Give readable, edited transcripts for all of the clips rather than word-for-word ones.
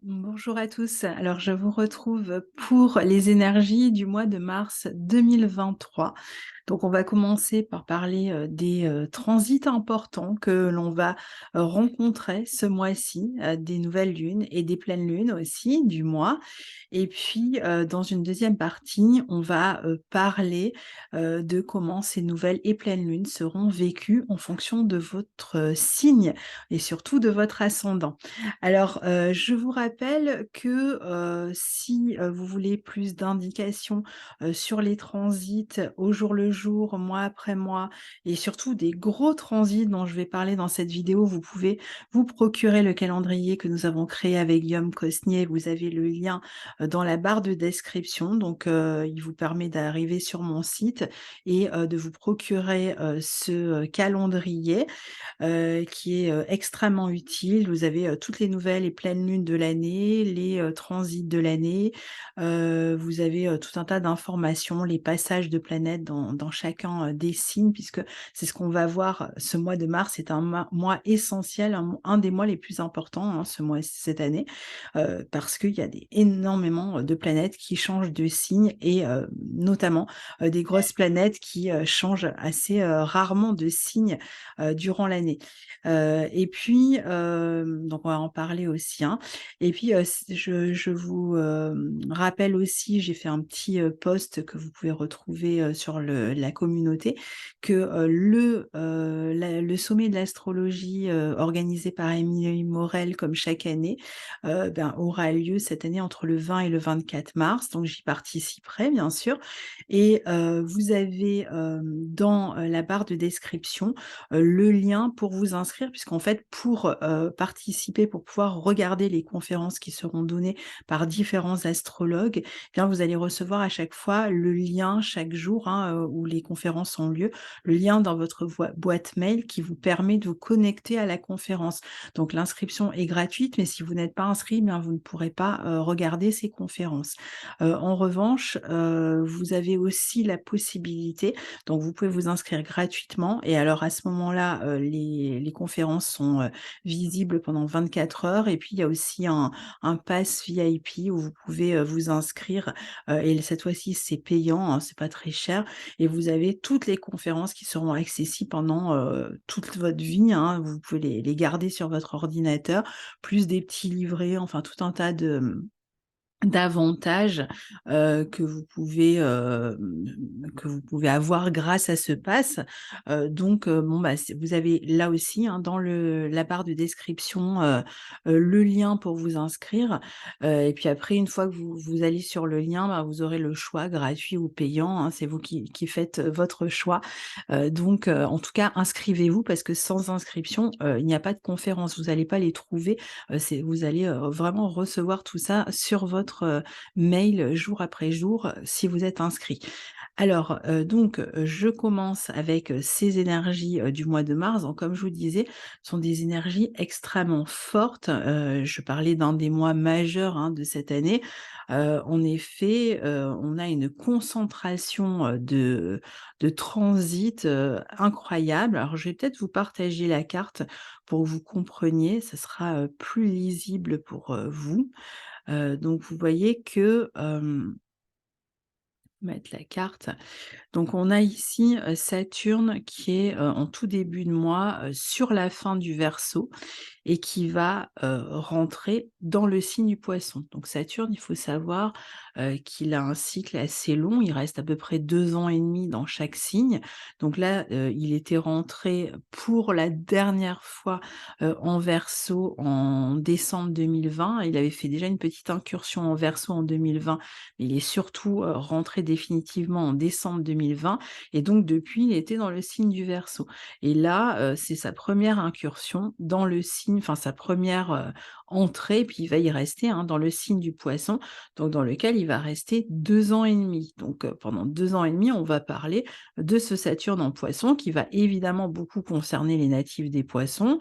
Bonjour à tous. Alors, je vous retrouve pour les énergies du mois de mars 2023. Donc, on va commencer par parler des transits importants que l'on va rencontrer ce mois-ci, des nouvelles lunes et des pleines lunes aussi du mois. Et puis, dans une deuxième partie, on va parler de comment ces nouvelles et pleines lunes seront vécues en fonction de votre signe et surtout de votre ascendant. Alors, je vous rappelle que, si, vous voulez plus d'indications, sur les transits au jour le jour, mois après mois et surtout des gros transits dont je vais parler dans cette vidéo, vous pouvez vous procurer le calendrier que nous avons créé avec Guillaume Cosnier. Vous avez le lien, dans la barre de description, donc il vous permet d'arriver sur mon site et de vous procurer, ce calendrier qui est, extrêmement utile. Vous avez, toutes les nouvelles et pleines lunes de l'année, les, transits de l'année, vous avez, tout un tas d'informations, les passages de planètes dans chacun, des signes puisque c'est ce qu'on va voir ce mois de mars est un mois essentiel, un des mois les plus importants, hein, ce mois cette année, parce qu'il y a des énormément, de planètes qui changent de signe et notamment, des grosses planètes qui, changent assez, rarement de signe, durant l'année. Et puis, donc on va en parler aussi, hein. Et puis, s je vous, rappelle aussi, j'ai fait un petit, post que vous pouvez retrouver, sur la communauté, que, le sommet de l'astrologie, organisé par Émilie Morel comme chaque année, ben, aura lieu cette année entre le 20 et le 24 mars, donc j'y participerai bien sûr. Et vous avez, dans, la barre de description, le lien pour vous inscrire puisqu'en fait pour, participer, pour pouvoir regarder les conférences qui seront données par différents astrologues, eh bien vous allez recevoir à chaque fois le lien chaque jour, hein, où les conférences ont lieu, le lien dans votre boîte mail qui vous permet de vous connecter à la conférence. Donc l'inscription est gratuite, mais si vous n'êtes pas inscrit, eh bien vous ne pourrez pas, regarder ces conférences. En revanche, vous avez aussi la possibilité, donc vous pouvez vous inscrire gratuitement et alors à ce moment-là, les conférences sont, visibles pendant 24 heures et puis il y a aussi un pass VIP où vous pouvez, vous inscrire, et cette fois-ci c'est payant, hein, c'est pas très cher et vous avez toutes les conférences qui seront accessibles pendant, toute votre vie, hein. Vous pouvez les garder sur votre ordinateur, plus des petits livrets, enfin tout un tas d'avantages, que vous pouvez avoir grâce à ce pass. Donc bon, bah, c'est vous avez là aussi, hein, dans la barre de description, le lien pour vous inscrire, et puis après une fois que vous allez sur le lien, bah, vous aurez le choix gratuit ou payant, hein, c'est vous qui faites, votre choix. Donc en tout cas, inscrivez-vous parce que sans inscription, il n'y a pas de conférence. Vous n'allez pas les trouver, c'est vous allez, vraiment recevoir tout ça sur votre, mail jour après jour, si vous êtes inscrit. Alors, donc, je commence avec, ces énergies, du mois de mars. Donc comme je vous disais, ce sont des énergies extrêmement fortes. Je parlais d'un des mois majeurs, hein, de cette année. En effet, on a une concentration, de transit, incroyable. Alors je vais peut-être vous partager la carte pour que vous compreniez, ça sera, plus lisible pour, vous. Donc vous voyez que, mettre la carte. Donc on a ici, Saturne qui est, en tout début de mois, sur la fin du Verseau et qui va, rentrer dans le signe du Poisson. Donc Saturne, il faut savoir, qu'il a un cycle assez long, il reste à peu près 2 ans et demi dans chaque signe. Donc là, il était rentré pour la dernière fois, en Verseau en décembre 2020. Il avait fait déjà une petite incursion en Verseau en 2020, mais il est surtout, rentré définitivement en décembre 2020 et donc depuis, il était dans le signe du Verseau. Et là, c'est sa première incursion dans le signe, enfin sa première entrée, puis il va y rester, hein, dans le signe du Poisson, donc dans lequel il va rester 2 ans et demi. Donc pendant 2 ans et demi, on va parler de ce Saturne en Poisson qui va évidemment beaucoup concerner les natifs des Poissons,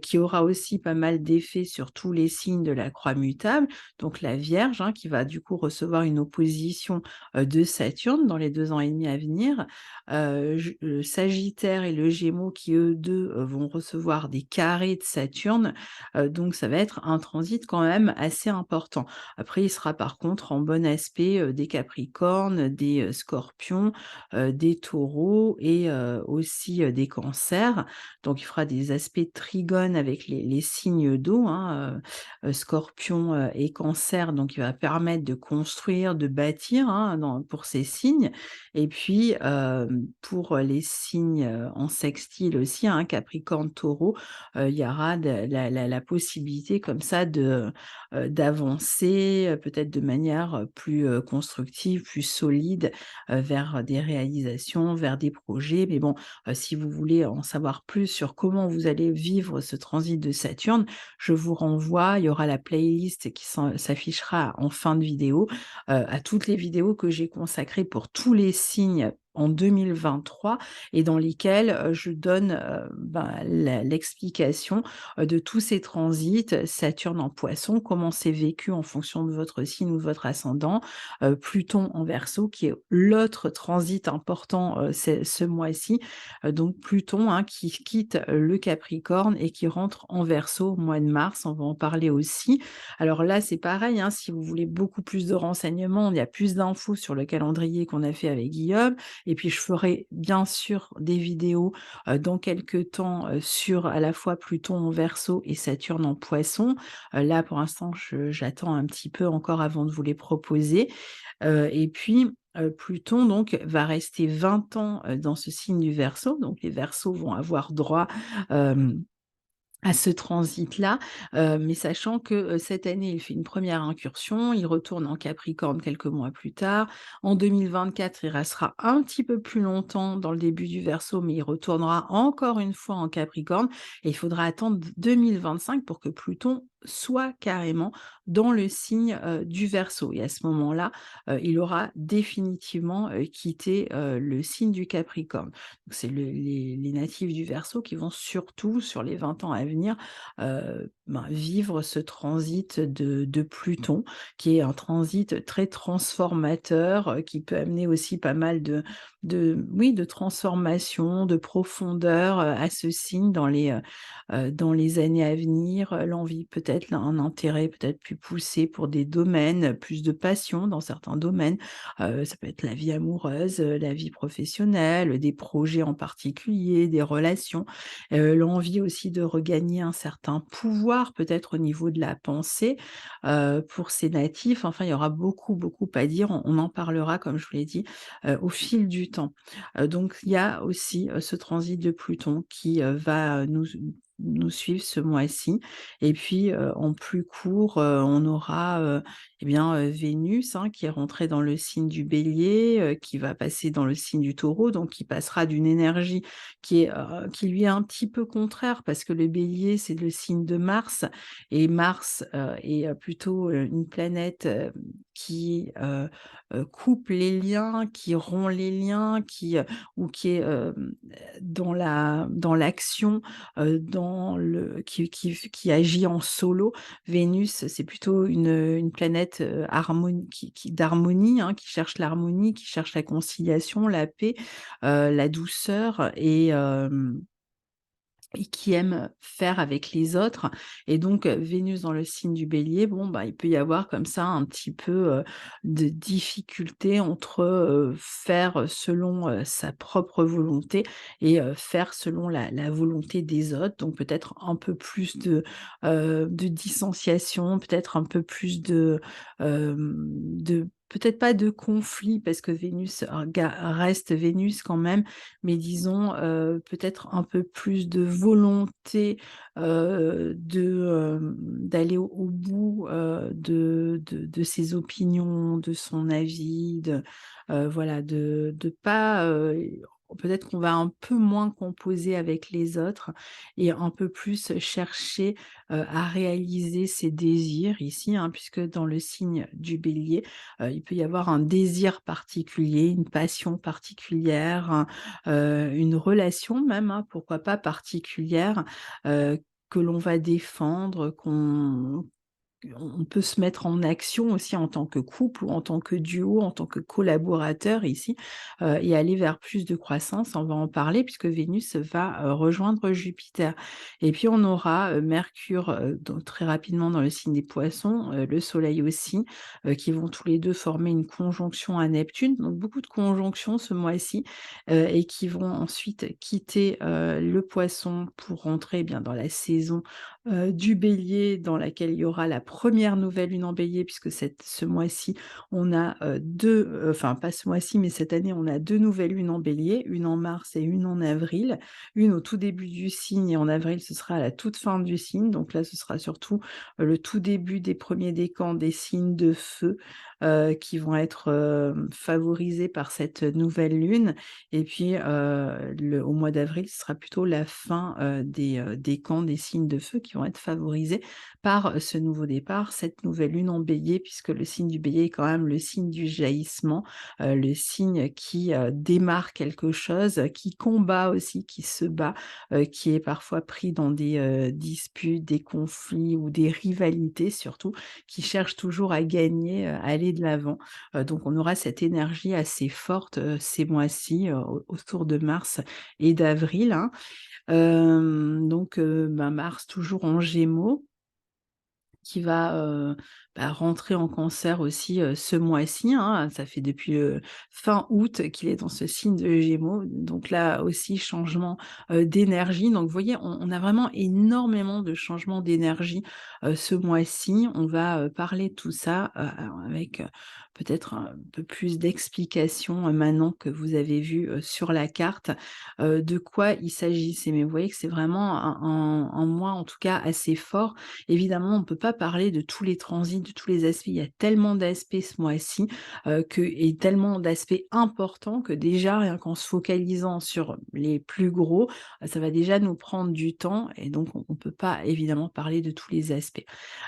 qui aura aussi pas mal d'effets sur tous les signes de la croix mutable, donc la Vierge, hein, qui va du coup recevoir une opposition, de Saturne dans les 2 ans et demi à venir. Le Sagittaire et le Gémeaux qui eux 2 vont recevoir des carrés de Saturne, donc ça va être un transit quand même assez important. Après, il sera par contre en bon aspect, des Capricornes, des, Scorpions, des Taureaux et aussi, des Cancers. Donc il fera des aspects trigones avec les signes d'eau, hein, Scorpion, et Cancer, donc il va permettre de construire, de bâtir, hein, pour ces signes. Et puis, pour les signes, en sextile aussi, hein, Capricorne, Taureau, il y aura de la possibilité comme ça d'avancer, peut-être de manière, plus, constructive, plus solide, vers des réalisations, vers des projets. Mais bon, si vous voulez en savoir plus sur comment vous allez vivre ce transit de Saturne, je vous renvoie, il y aura la playlist qui s'affichera en fin de vidéo, à toutes les vidéos que j'ai consacrées pour tous les signes en 2023 et dans lesquelles, je donne, l'explication, de tous ces transits, Saturne en Poisson, comment c'est vécu en fonction de votre signe ou de votre ascendant, Pluton en Verseau qui est l'autre transit important, ce mois-ci, donc Pluton, hein, qui quitte le Capricorne et qui rentre en Verseau au mois de mars, on va en parler aussi. Alors là, c'est pareil, hein, si vous voulez beaucoup plus de renseignements, il y a plus d'infos sur le calendrier qu'on a fait avec Guillaume et puis je ferai bien sûr des vidéos, dans quelques temps, sur à la fois Pluton en Verseau et Saturne en Poisson. Là, pour l'instant, j'attends un petit peu encore avant de vous les proposer, et puis, Pluton donc va rester 20 ans, dans ce signe du Verseau, donc les Verseaux vont avoir droit, hem à ce transit-là, mais sachant que, cette année, il fait une première incursion, il retourne en Capricorne quelques mois plus tard. En 2024, il restera un petit peu plus longtemps dans le début du Verseau, mais il retournera encore une fois en Capricorne et il faudra attendre 2025 pour que Pluton soit carrément dans le signe, du Verseau et à ce moment-là, il aura définitivement, quitté, le signe du Capricorne. Donc c'est les natifs du Verseau qui vont surtout, sur les 20 ans à venir, vivre ce transit de Pluton, qui est un transit très transformateur, qui peut amener aussi pas mal de transformation, de profondeur, à ce signe dans les années à venir. L'envie peut-être, un intérêt peut-être plus poussé pour des domaines, plus de passion dans certains domaines. Ça peut être la vie amoureuse, la vie professionnelle, des projets en particulier, des relations, l'envie aussi de regagner un certain pouvoir peut-être au niveau de la pensée, pour ces natifs. Enfin, il y aura beaucoup, beaucoup à dire. On en parlera, comme je vous l'ai dit, au fil du temps. Donc il y a aussi, ce transit de Pluton qui, va nous suivre ce mois-ci et puis, en plus court, on aura, Vénus, hein, qui est rentrée dans le signe du Bélier, qui va passer dans le signe du Taureau, donc qui passera d'une énergie qui lui est un petit peu contraire parce que le Bélier, c'est le signe de Mars et Mars, est, plutôt, une planète, qui, coupe les liens, qui rompt les liens, ou qui est, dans l'action, dans le qui agit en solo. Vénus, c'est plutôt une planète, d'harmonie, hein, qui cherche l'harmonie, qui cherche la conciliation, la paix, la douceur et qui aime faire avec les autres et donc Vénus dans le signe du Bélier, bon, bah, il peut y avoir comme ça un petit peu, de difficulté entre, faire selon, sa propre volonté et faire selon la volonté des autres. Donc peut-être un peu plus de distanciation, peut-être un peu plus de peut-être pas de conflit parce que Vénus reste Vénus quand même, mais disons, peut-être un peu plus de volonté, d'aller au bout, de ses opinions, de son avis, voilà, de pas, peut-être qu'on va un peu moins composer avec les autres et un peu plus chercher, à réaliser ses désirs ici, hein, puisque dans le signe du Bélier, il peut y avoir un désir particulier, une passion particulière, une relation même, hein, pourquoi pas particulière, que l'on va défendre, on peut se mettre en action aussi en tant que couple ou en tant que duo, en tant que collaborateur ici, et aller vers plus de croissance. On va en parler puisque Vénus va, rejoindre Jupiter et puis on aura, Mercure, donc très rapidement dans le signe des Poissons, le Soleil aussi, qui vont tous les 2 former une conjonction à Neptune, donc beaucoup de conjonctions ce mois-ci, et qui vont ensuite quitter, le Poisson pour rentrer, eh bien, dans la saison du Bélier dans laquelle il y aura la première nouvelle lune en Bélier puisque ce mois-ci, on a, 2, enfin pas ce mois-ci, mais cette année, on a 2 nouvelles lunes en Bélier, une en mars et une en avril. Une au tout début du signe et en avril, ce sera à la toute fin du signe. Donc là, ce sera surtout, le tout début des premiers décans des signes de feu, qui vont être, favorisés par cette nouvelle lune et puis, au mois d'avril, ce sera plutôt la fin, des camps des signes de feu qui vont être favorisés par, ce nouveau départ, cette nouvelle lune en Bélier, puisque le signe du Bélier est quand même le signe du jaillissement, le signe qui, démarre quelque chose, qui combat aussi, qui se bat, qui est parfois pris dans des, disputes, des conflits ou des rivalités surtout, qui cherche toujours à gagner, à aller de l'avant. Donc on aura cette énergie assez forte, ces mois-ci, autour de mars et d'avril, hein. Donc Mars toujours en Gémeaux qui va, rentrer en Cancer aussi, ce mois-ci, hein. Ça fait depuis, fin août qu'il est dans ce signe de Gémeaux, donc là aussi changement, d'énergie. Donc vous voyez, on a vraiment énormément de changements d'énergie, ce mois-ci. On va, parler de tout ça, avec, peut-être un peu plus d'explications, maintenant que vous avez vu, sur la carte, de quoi il s'agissait. Mais vous voyez que c'est vraiment un mois en tout cas assez fort. Évidemment, on ne peut pas parler de tous les transits, de tous les aspects. Il y a tellement d'aspects ce mois-ci, et tellement d'aspects importants que déjà, rien qu'en se focalisant sur les plus gros, ça va déjà nous prendre du temps et donc on ne peut pas évidemment parler de tous les aspects.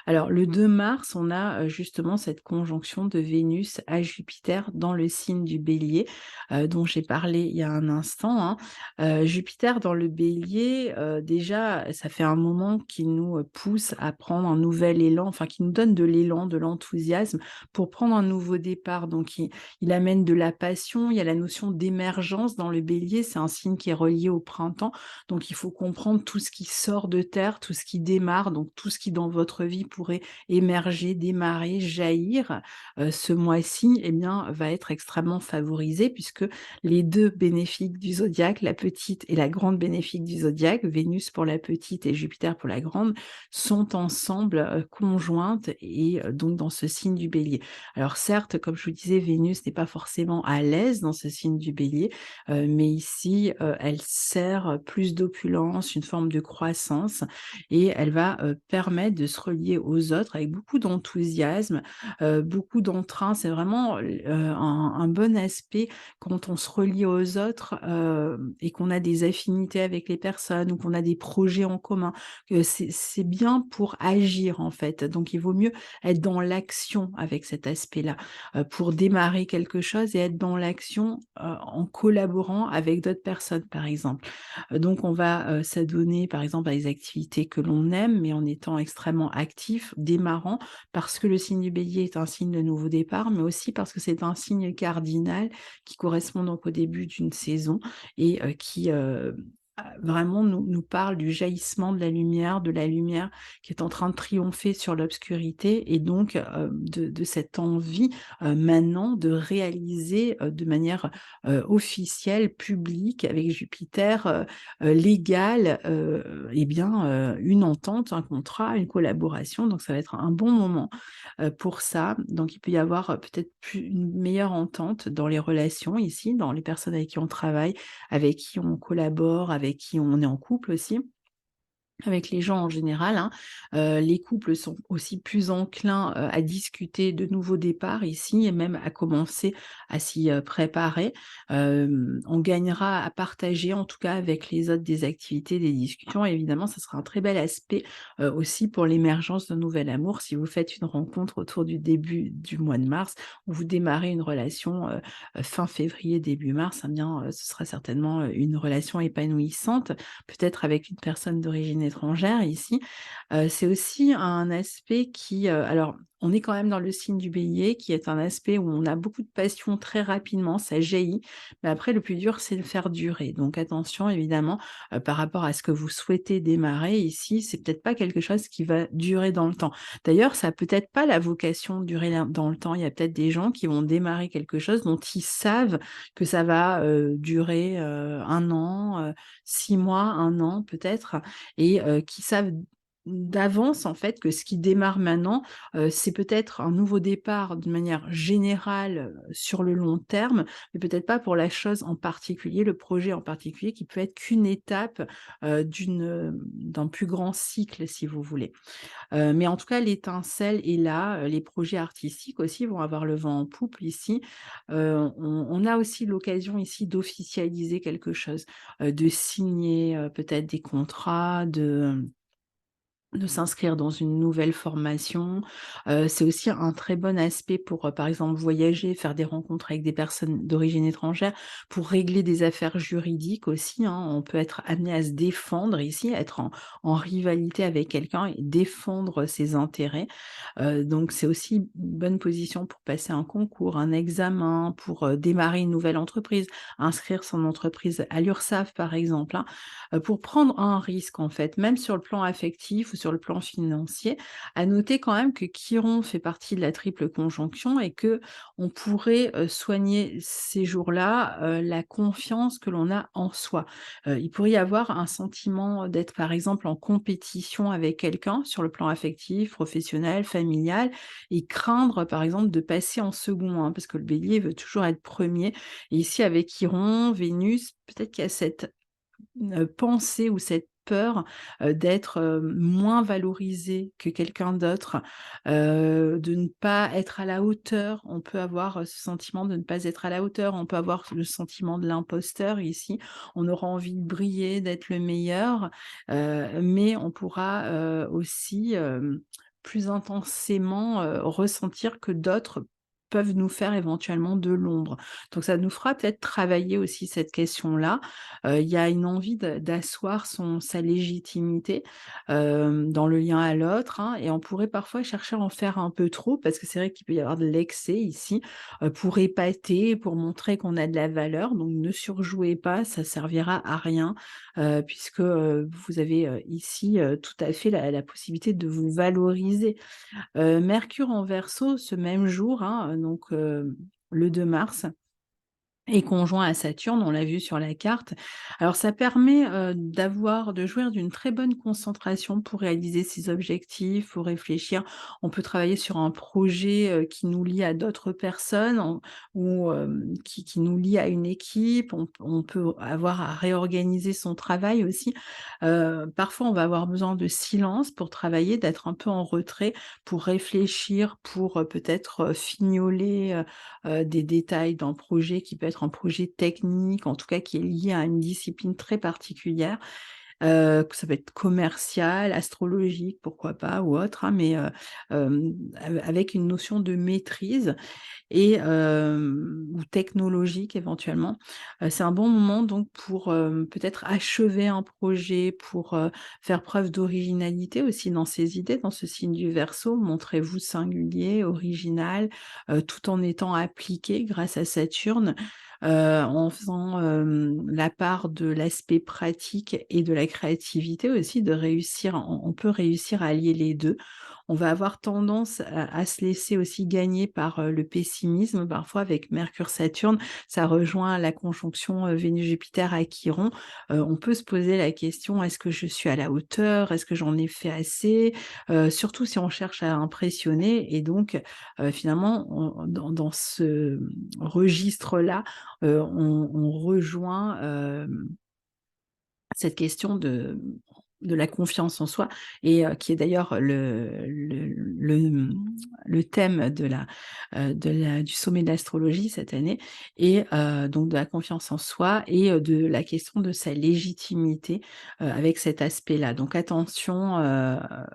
Alors le 2 mars, on a, justement cette conjonction de Vénus à Jupiter dans le signe du Bélier, dont j'ai parlé il y a un instant, hein. Jupiter dans le Bélier, déjà, ça fait un moment qu'il nous, pousse à prendre un nouvel élan, enfin qui nous donne de l'élan, de l'enthousiasme pour prendre un nouveau départ. Donc il amène de la passion, il y a la notion d'émergence dans le Bélier, c'est un signe qui est relié au printemps, donc il faut comprendre tout ce qui sort de terre, tout ce qui démarre, donc tout ce qui dans votre vie pourrait émerger, démarrer, jaillir, ce mois-ci, eh bien, va être extrêmement favorisé puisque les 2 bénéfiques du zodiaque, la petite et la grande bénéfique du zodiaque, Vénus pour la petite et Jupiter pour la grande, sont ensemble, conjointes et donc dans ce signe du Bélier. Alors certes, comme je vous disais, Vénus n'est pas forcément à l'aise dans ce signe du Bélier, mais ici, elle sert plus d'opulence, une forme de croissance et elle va, permettre de se relier aux autres avec beaucoup d'enthousiasme, beaucoup d'entrain. C'est vraiment, un bon aspect quand on se relie aux autres, et qu'on a des affinités avec les personnes ou qu'on a des projets en commun, c'est bien pour agir, en fait. Donc il vaut mieux être dans l'action avec cet aspect-là, pour démarrer quelque chose et être dans l'action, en collaborant avec d'autres personnes, par exemple. Donc on va, s'adonner, par exemple, à des activités que l'on aime, mais en étant extrêmement actif, démarrant, parce que le signe du Bélier est un signe de nouveau départ, mais aussi parce que c'est un signe cardinal qui correspond donc au début d'une saison et qui, vraiment nous parle du jaillissement de la lumière qui est en train de triompher sur l'obscurité et donc de cette envie, maintenant de réaliser, de manière, officielle, publique avec Jupiter, légale, et bien, une entente, un contrat, une collaboration. Donc ça va être un bon moment pour ça. Donc il peut y avoir, peut-être plus une meilleure entente dans les relations ici, dans les personnes avec qui on travaille, avec qui on collabore, avec qui on est en couple aussi. Avec les gens en général, hein, les couples sont aussi plus enclins, à discuter de nouveaux départs ici et même à commencer à s'y, préparer. On gagnera à partager en tout cas avec les autres des activités, des discussions et évidemment ça sera un très bel aspect, aussi pour l'émergence d'un nouvel amour. Si vous faites une rencontre autour du début du mois de mars ou vous démarrez une relation, fin février, début mars, eh bien, ce sera certainement, une relation épanouissante, peut-être avec une personne d'origine étrangère ici, c'est aussi un aspect qui, alors on est quand même dans le signe du Bélier qui est un aspect où on a beaucoup de passion très rapidement, ça jaillit, mais après le plus dur, c'est de le faire durer. Donc attention évidemment, par rapport à ce que vous souhaitez démarrer ici, c'est peut-être pas quelque chose qui va durer dans le temps. D'ailleurs, ça a peut-être pas la vocation de durer dans le temps. Il y a peut-être des gens qui vont démarrer quelque chose dont ils savent que ça va, durer, 1 an, 6 mois, 1 an peut-être et qui savent d'avance en fait que ce qui démarre maintenant, c'est peut-être un nouveau départ de manière générale, sur le long terme, mais peut-être pas pour la chose en particulier, le projet en particulier qui peut être qu'une étape, d'un plus grand cycle si vous voulez. Mais en tout cas, l'étincelle est là, les projets artistiques aussi vont avoir le vent en poupe ici. On a aussi l'occasion ici d'officialiser quelque chose, de signer, peut-être des contrats, de s'inscrire dans une nouvelle formation. C'est aussi un très bon aspect pour, par exemple, voyager, faire des rencontres avec des personnes d'origine étrangère, pour régler des affaires juridiques aussi, hein. On peut être amené à se défendre ici, être en rivalité avec quelqu'un et défendre ses intérêts. Donc c'est aussi une bonne position pour passer un concours, un examen, pour, démarrer une nouvelle entreprise, inscrire son entreprise à l'URSSAF par exemple, hein, pour prendre un risque en fait, même sur le plan affectif ou sur le plan financier. À noter quand même que Chiron fait partie de la triple conjonction et que on pourrait, soigner ces jours-là, la confiance que l'on a en soi. Il pourrait y avoir un sentiment d'être par exemple en compétition avec quelqu'un sur le plan affectif, professionnel, familial et craindre par exemple de passer en second, hein, parce que le Bélier veut toujours être premier. Et ici avec Chiron, Vénus, peut-être qu'il y a cette pensée ou cette peur, d'être, moins valorisé que quelqu'un d'autre, de ne pas être à la hauteur. On peut avoir, ce sentiment de ne pas être à la hauteur. On peut avoir le sentiment de l'imposteur ici. On aura envie de briller, d'être le meilleur, mais on pourra, aussi, plus intensément, ressentir que d'autres peuvent nous faire éventuellement de l'ombre. Donc ça nous fera peut-être travailler aussi cette question-là. Il y a une envie d'asseoir sa légitimité, dans le lien à l'autre, hein, et on pourrait parfois chercher à en faire un peu trop parce que c'est vrai qu'il peut y avoir de l'excès ici, pour épater, pour montrer qu'on a de la valeur. Donc ne surjouez pas, ça servira à rien, puisque, vous avez, ici, tout à fait la possibilité de vous valoriser. Mercure en Verseau ce même jour, hein, donc le 2 mars et conjoint à Saturne, on l'a vu sur la carte. Alors ça permet, de jouir d'une très bonne concentration pour réaliser ses objectifs, pour réfléchir. On peut travailler sur un projet, qui nous lie à d'autres personnes ou qui nous lie à une équipe. On peut avoir à réorganiser son travail aussi. Parfois, on va avoir besoin de silence pour travailler, d'être un peu en retrait pour réfléchir, pour, peut-être, fignoler, des détails d'un projet qui peut être un projet technique, en tout cas qui est lié à une discipline très particulière, que ça peut être commercial, astrologique, pourquoi pas ou autre, hein, mais avec une notion de maîtrise et ou technologique éventuellement. C'est un bon moment donc pour, peut-être achever un projet, pour, faire preuve d'originalité aussi dans ses idées, dans ce signe du Verseau. Montrez-vous singulier, original, tout en étant appliqué grâce à Saturne, en faisant, la part de l'aspect pratique et de la créativité aussi, de réussir on peut réussir à allier les 2. On va avoir tendance à se laisser aussi gagner par, le pessimisme parfois avec Mercure-Saturne. Ça rejoint la conjonction, Vénus-Jupiter à Chiron. On peut se poser la question: «Est-ce que je suis à la hauteur? Est-ce que j'en ai fait assez?» Surtout si on cherche à impressionner et donc, finalement dans ce registre-là, on rejoint, cette question de la confiance en soi et qui est d'ailleurs le thème du sommet de l'astrologie cette année et donc de la confiance en soi et de la question de sa légitimité, avec cet aspect-là. Donc attention,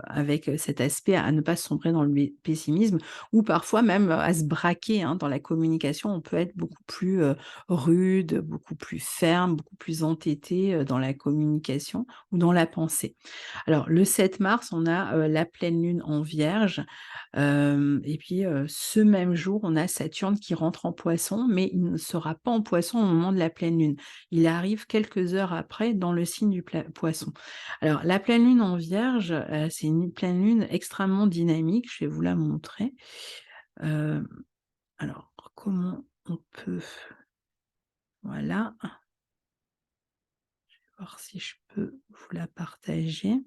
avec cet aspect à ne pas sombrer dans le pessimisme ou parfois même à se braquer, hein. Dans la communication, on peut être beaucoup plus, rude, beaucoup plus ferme, beaucoup plus entêté, dans la communication ou dans la pensée. commencer. Alors le 7 mars, on a, la pleine lune en Vierge, et puis, ce même jour, on a Saturne qui rentre en Poisson, mais il ne sera pas en Poisson au moment de la pleine lune. Il arrive quelques heures après dans le signe du Poisson. Alors la pleine lune en Vierge, c'est une pleine lune extrêmement dynamique, je vais vous la montrer. Hem, alors comment on peut voilà, voir si je peux vous la partager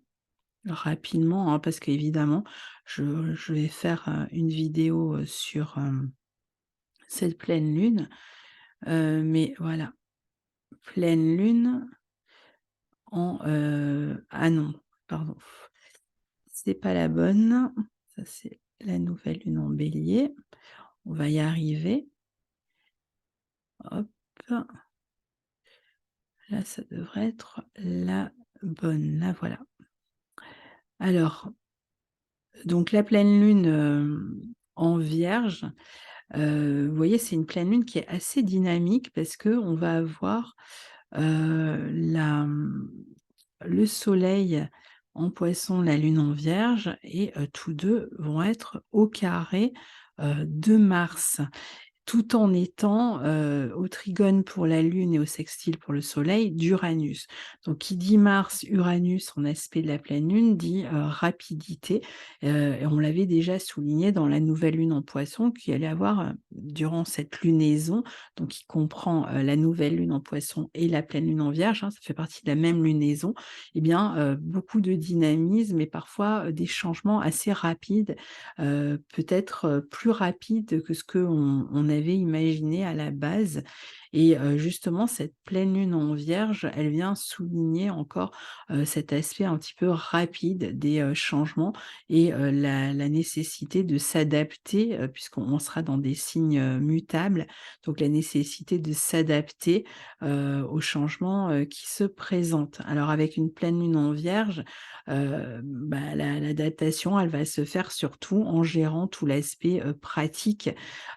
rapidement, hein, parce qu'évidemment, je vais faire, une vidéo, sur, cette pleine lune, mais voilà, pleine lune en, ah non, pardon, c'est pas la bonne, ça c'est la nouvelle lune en Bélier. On va y arriver. Hop, là ça devrait être la bonne, la voilà. Alors, donc la pleine lune, en Vierge, vous voyez, c'est une pleine lune qui est assez dynamique parce qu'on va avoir, la, le soleil en Poisson, la lune en Vierge et tous 2 vont être au carré, de Mars. Tout en étant, au trigone pour la Lune et au sextile pour le Soleil d'Uranus. Donc qui dit Mars-Uranus en aspect de la pleine Lune dit, rapidité, et on l'avait déjà souligné dans la nouvelle Lune en Poisson qu'il allait avoir, durant cette lunaison, donc qui comprend, la nouvelle Lune en Poisson et la pleine Lune en Vierge, hein, ça fait partie de la même lunaison, et bien, beaucoup de dynamisme et parfois, des changements assez rapides, peut-être, plus rapides que ce qu'on avait imaginé à la base et justement cette pleine lune en Vierge, elle vient souligner encore, cet aspect un petit peu rapide des, changements et la nécessité de s'adapter, puisqu'on sera dans des signes, mutables, donc la nécessité de s'adapter, aux changements, qui se présentent. Alors avec une pleine lune en Vierge, bah, l'adaptation, elle va se faire surtout en gérant tout l'aspect, pratique.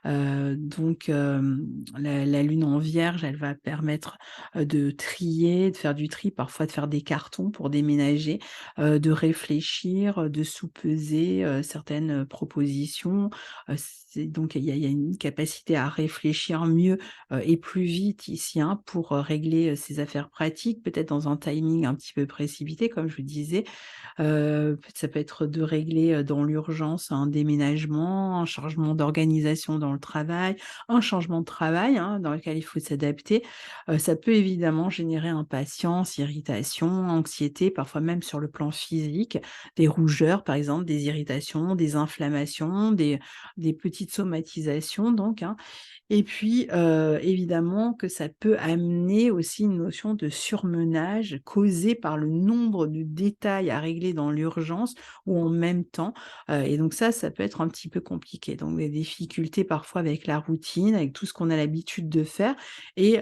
Donc la lune en Vierge, elle va permettre, de trier, de faire du tri, parfois de faire des cartons pour déménager, de réfléchir, de sous-peser, certaines, propositions. C'est donc il y a une capacité à réfléchir mieux, et plus vite ici, hein, pour, régler, ses affaires pratiques, peut-être dans un timing un petit peu précipité comme je vous disais. Ça peut être de régler, dans l'urgence un déménagement, un changement d'organisation dans le travail, un changement de travail, hein, dans lequel il faut s'adapter. Ça peut évidemment générer impatience, irritation, anxiété, parfois même sur le plan physique, des rougeurs par exemple, des irritations, des inflammations, des petites somatisations donc, hein. Et puis, évidemment que ça peut amener aussi une notion de surmenage causée par le nombre de détails à régler dans l'urgence ou en même temps, et donc ça peut être un petit peu compliqué. Donc des difficultés parfois avec la routine, avec tout ce qu'on a l'habitude de faire et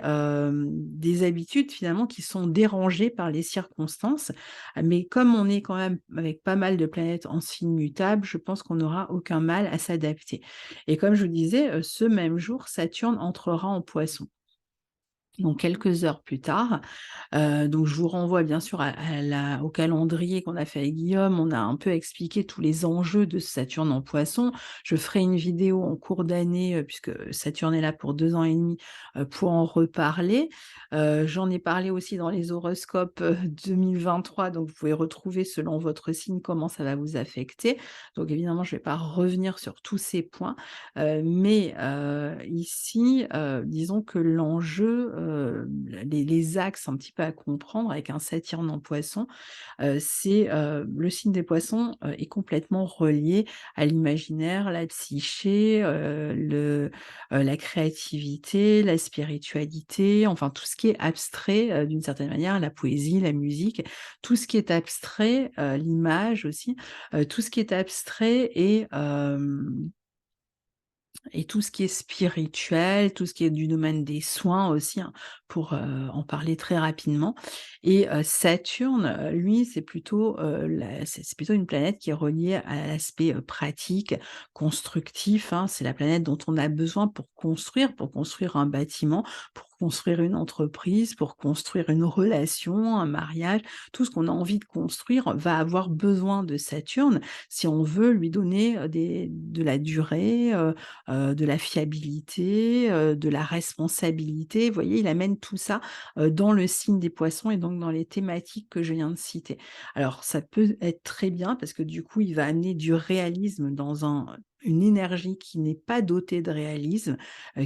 des habitudes finalement qui sont dérangées par les circonstances. Mais comme on est quand même avec pas mal de planètes en signes mutables, je pense qu'on n'aura aucun mal à s'adapter. Et comme je vous disais, ce même jour, Saturne entrera en Poisson. Donc quelques heures plus tard, donc je vous renvoie bien sûr au calendrier qu'on a fait avec Guillaume. On a un peu expliqué tous les enjeux de Saturne en Poisson. Je ferai une vidéo en cours d'année, puisque Saturne est là pour 2 ans et demi, pour en reparler. J'en ai parlé aussi dans les horoscopes, 2023, donc vous pouvez retrouver selon votre signe comment ça va vous affecter. Donc évidemment, je ne vais pas revenir sur tous ces points, mais ici, disons que l'enjeu, les axes un petit peu à comprendre avec un Saturne en Poisson, c'est, le signe des Poissons, est complètement relié à l'imaginaire, la psyché, la créativité, la spiritualité, enfin tout ce qui est abstrait, d'une certaine manière, la poésie, la musique, tout ce qui est abstrait, l'image aussi, tout ce qui est abstrait et tout ce qui est spirituel, tout ce qui est du domaine des soins aussi, hein, pour, en parler très rapidement et Saturne, lui, c'est plutôt, c'est plutôt une planète qui est reliée à l'aspect, pratique, constructif, hein. C'est la planète dont on a besoin pour construire un bâtiment, pour construire une entreprise, pour construire une relation, un mariage, tout ce qu'on a envie de construire va avoir besoin de Saturne si on veut lui donner, de la durée, de la fiabilité, de la responsabilité. Vous voyez, il amène tout ça, dans le signe des Poissons et donc dans les thématiques que je viens de citer. Alors ça peut être très bien parce que du coup, il va amener du réalisme dans une énergie qui n'est pas dotée de réalisme,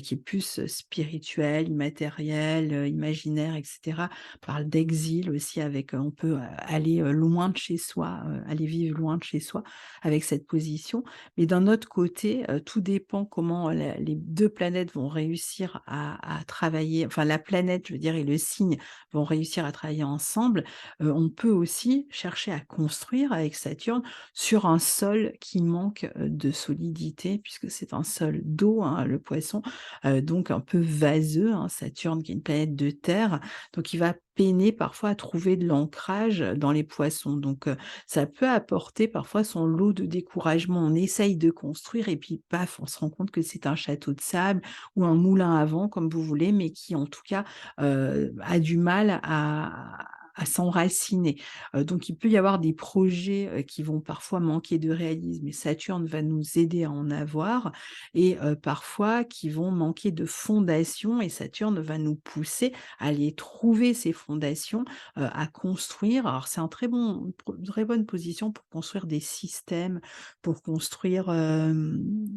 qui est plus, spirituelle, immatérielle, imaginaire et cetera. On parle d'exil aussi avec, on peut, aller, loin de chez soi, aller vivre loin de chez soi avec cette position. Mais d'un autre côté, tout dépend comment les 2 planètes vont réussir à travailler, enfin la planète, je veux dire, et le signe vont réussir à travailler ensemble. On peut aussi chercher à construire avec Saturne sur un sol qui manque, de solidité puisque c'est un sol d'eau, hein, le Poisson, donc un peu vaseux, hein, Saturne qui est une planète de terre, donc il va peiner parfois à trouver de l'ancrage dans les Poissons, donc ça peut apporter parfois son lot de découragement. On essaye de construire et puis paf, on se rend compte que c'est un château de sable ou un moulin à vent comme vous voulez, mais qui en tout cas, a du mal à s'enraciner. Donc il peut y avoir des projets, qui vont parfois manquer de réalisme et Saturne va nous aider à en avoir et parfois qui vont manquer de fondation et Saturne va nous pousser à aller trouver ces fondations, à construire. Alors c'est un une très bonne position pour construire des systèmes, pour construire,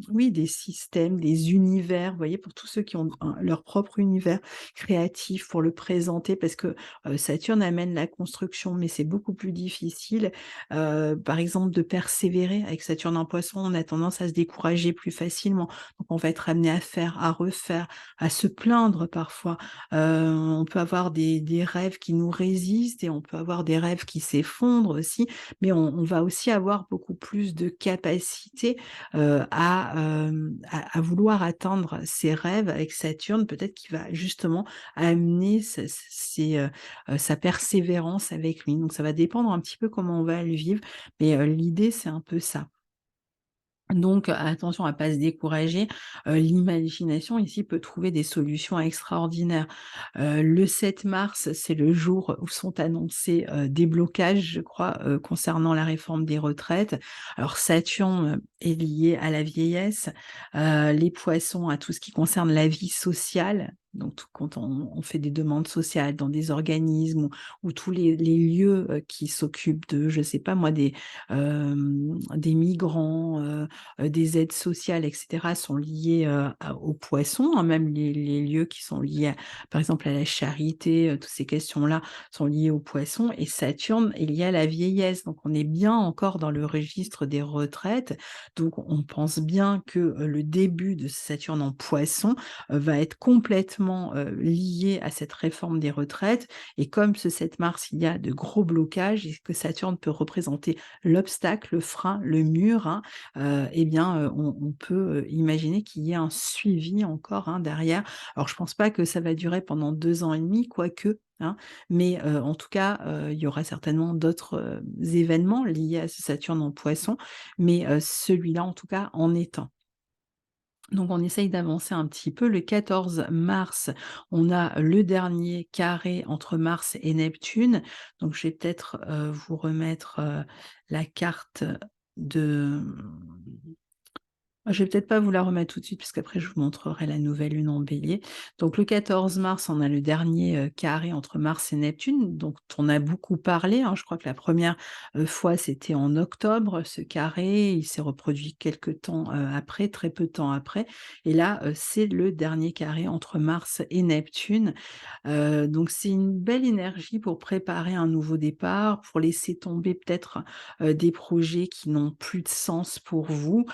oui, des systèmes, des univers, vous voyez? Pour tous ceux qui ont leur propre univers créatif, pour le présenter parce que, Saturne amène la construction, mais c'est beaucoup plus difficile, par exemple, de persévérer. Avec Saturne en Poisson, on a tendance à se décourager plus facilement. Donc on va être amené à faire, à refaire, à se plaindre parfois. On peut avoir des rêves qui nous résistent et on peut avoir des rêves qui s'effondrent aussi, mais on va aussi avoir beaucoup plus de capacité, à vouloir atteindre ses rêves avec Saturne. Peut-être qu'il va justement amener sa persévérance avec lui. Donc ça va dépendre un petit peu comment on va le vivre, mais l'idée, c'est un peu ça. Donc attention à pas se décourager, l'imagination ici peut trouver des solutions extraordinaires. Le 7 mars, c'est le jour où sont annoncés, des blocages, je crois, concernant la réforme des retraites. Alors Saturne, est lié à la vieillesse, les Poissons à tout ce qui concerne la vie sociale, donc tout quand on fait des demandes sociales dans des organismes ou tous les lieux, qui s'occupent de, je sais pas moi, des migrants, des aides sociales et cetera sont liées, aux poissons, hein, même les lieux qui sont liés à par exemple à la charité, toutes ces questions-là sont liées aux poissons et Saturne est lié à la vieillesse. Donc on est bien encore dans le registre des retraites. Donc on pense bien que, le début de Saturne en Poisson, va être complètement, lié à cette réforme des retraites et comme ce 7 mars, il y a de gros blocages et que Saturne peut représenter l'obstacle, le frein, le mur, hein, eh bien, on peut, imaginer qu'il y ait un suivi encore, hein, derrière. Alors je pense pas que ça va durer pendant 2 ans et demi, quoique, hein, mais en tout cas, il y aura certainement d'autres, événements liés à ce Saturne en Poisson, mais celui-là, en tout cas, en est un. Donc on essaye d'avancer un petit peu. Le 14 mars, on a le dernier carré entre Mars et Neptune. Donc je vais peut-être, vous remettre, la carte de je vais peut-être pas vous la remettre tout de suite, parce qu'après je vous montrerai la nouvelle lune en Bélier. Donc le 14 mars, on a le dernier, carré entre Mars et Neptune, donc on a beaucoup parlé, hein. Je crois que la première fois, c'était en octobre, ce carré. Il s'est reproduit quelque temps, après, très peu de temps après et là, c'est le dernier carré entre Mars et Neptune. Donc c'est une belle énergie pour préparer un nouveau départ, pour laisser tomber peut-être, des projets qui n'ont plus de sens pour vous,